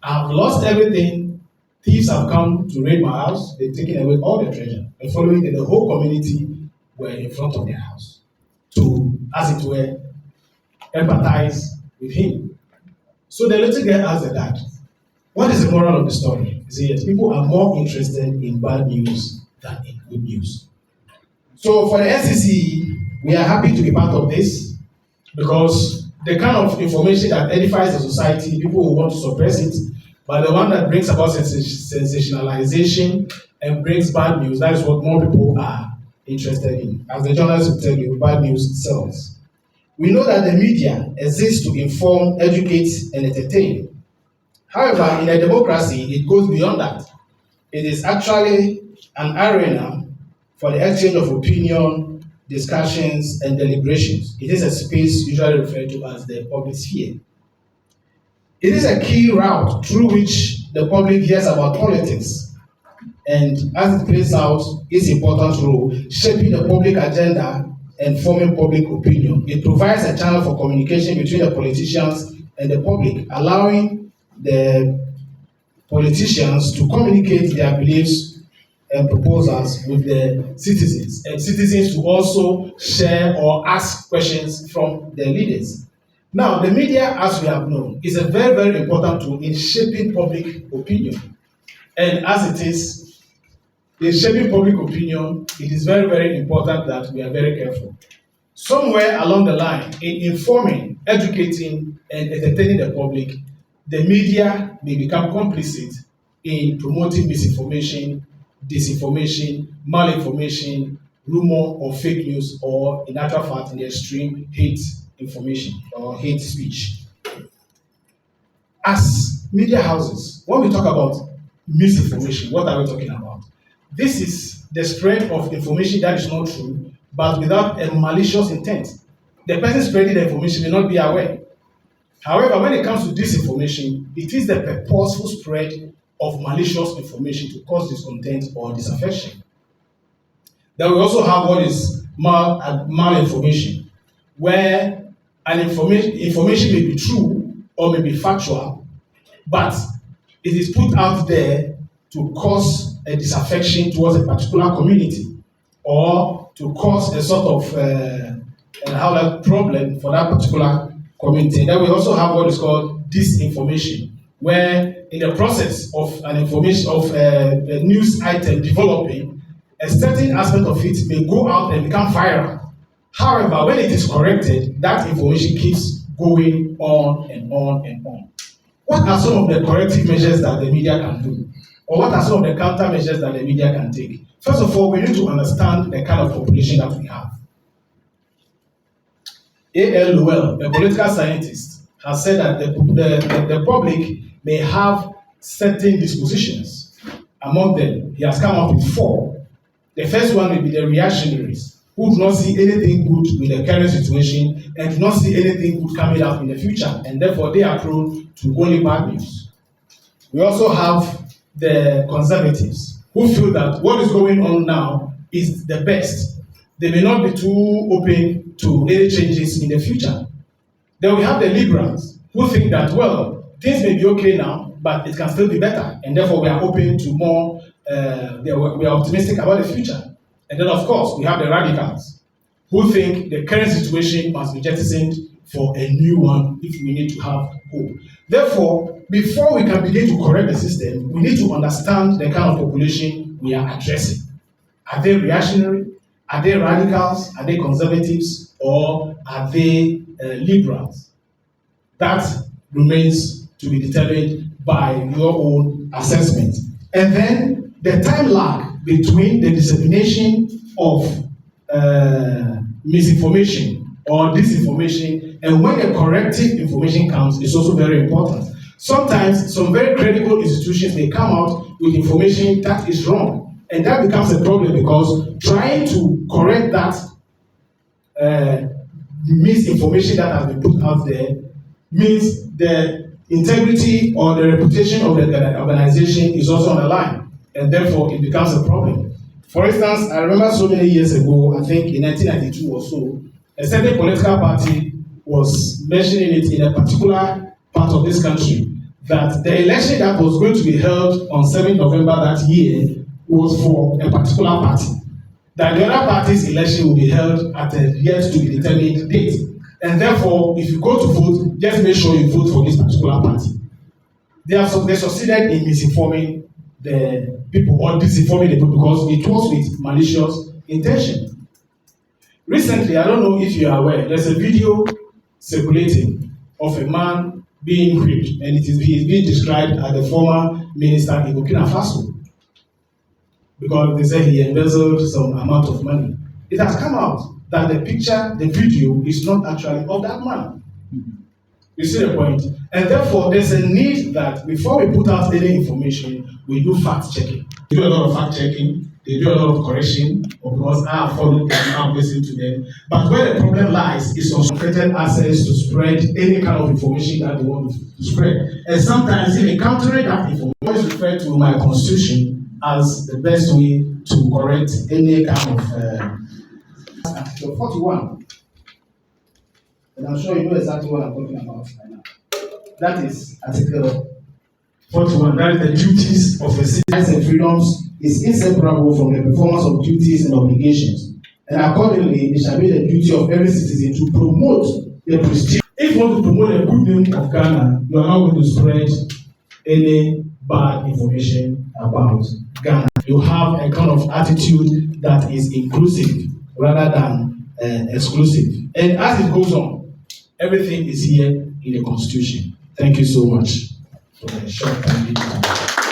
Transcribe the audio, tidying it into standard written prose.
I've lost everything. Thieves have come to raid my house. They've taken away all the treasure. And following that, the whole community were in front of their house to, as it were, empathize with him. So the little girl asked the dad, what is the moral of the story? He said, yes, people are more interested in bad news than in good news. So for the NCCE, we are happy to be part of this because the kind of information that edifies the society, people will want to suppress it, but the one that brings about sensationalization and brings bad news, that is what more people are interested in. As the journalists will tell you, bad news sells. We know that the media exists to inform, educate, and entertain. However, in a democracy, it goes beyond that. It is actually an arena for the exchange of opinion, discussions, and deliberations. It is a space usually referred to as the public sphere. It is a key route through which the public hears about politics, and as it plays out its important role, shaping the public agenda and forming public opinion. It provides a channel for communication between the politicians and the public, allowing the politicians to communicate their beliefs and proposals with the citizens, and citizens to also share or ask questions from their leaders. Now, the media, as we have known, is a very, very important tool in shaping public opinion. And as it is in shaping public opinion, it is very, very important that we are very careful. Somewhere along the line, in informing, educating, and entertaining the public, the media may become complicit in promoting misinformation, disinformation, malinformation, rumor or fake news, or in actual fact, in the extreme, hate information or hate speech. As media houses, when we talk about misinformation, what are we talking about? This is the spread of information that is not true, but without a malicious intent. The person spreading the information may not be aware. However, when it comes to disinformation, it is the purposeful spread of malicious information to cause discontent or disaffection. Then we also have what is malinformation, where an information may be true or may be factual, but it is put out there to cause a disaffection towards a particular community or to cause a sort of problem for that particular community. Then we also have what is called disinformation, where in the process of an information of a news item developing, a certain aspect of it may go out and become viral. However, when it is corrected, that information keeps going on and on and on. What are some of the corrective measures that the media can do? Or what are some of the countermeasures that the media can take? First of all, we need to understand the kind of population that we have. A.L. Lowell, a political scientist, has said that the public may have certain dispositions. Among them, he has come up with 4. The first one will be the reactionaries, who do not see anything good with the current situation and do not see anything good coming up in the future, and therefore they are prone to only bad news. We also have the conservatives, who feel that what is going on now is the best. They may not be too open to any changes in the future. Then we have the liberals, who think that, well, things may be okay now, but it can still be better, and therefore we are open to more, we are optimistic about the future. And then, of course, we have the radicals, who think the current situation must be jettisoned for a new one if we need to have hope. Therefore, before we can begin to correct the system, we need to understand the kind of population we are addressing. Are they reactionary? Are they radicals? Are they conservatives? Or are they liberals? That remains to be determined by your own assessment. And then the time lag between the dissemination of misinformation or disinformation and when the corrective information comes is also very important. Sometimes some very credible institutions may come out with information that is wrong, and that becomes a problem because trying to correct that misinformation that has been put out there means the integrity or the reputation of the organization is also on the line, and therefore it becomes a problem. For instance, I remember so many years ago, I think in 1992 or so, a certain political party was mentioning it in a particular part of this country that the election that was going to be held on 7th November that year was for a particular party. That the other party's election will be held at a yet to be determined date. And therefore, if you go to vote, just make sure you vote for this particular party. They succeeded in misinforming the people or disinforming the people because it was with malicious intention. Recently, I don't know if you are aware, there's a video circulating of a man being whipped, and he is being described as the former minister in Burkina Faso because they say he embezzled some amount of money. It has come out that the picture, the video is not actually of that man. You see the point? And therefore, there's a need that before we put out any information, we do fact checking. We do a lot of fact checking, they do a lot of correction, because I have followed them, I have listened to them. But where the problem lies is unrestricted access to spread any kind of information that they want to spread. And sometimes, in encountering that information, I always refer to my constitution as the best way to correct any kind of Article 41. And I'm sure you know exactly what I'm talking about right now. That is Article 41. That is the duties of a citizen and freedoms is inseparable from the performance of duties and obligations. And accordingly, it shall be the duty of every citizen to promote the prestige. If you want to promote the good name of Ghana, you are not going to spread any bad information about Ghana. You have a kind of attitude that is inclusive rather than exclusive. And as it goes on, everything is here in the Constitution. Thank you so much for the short time.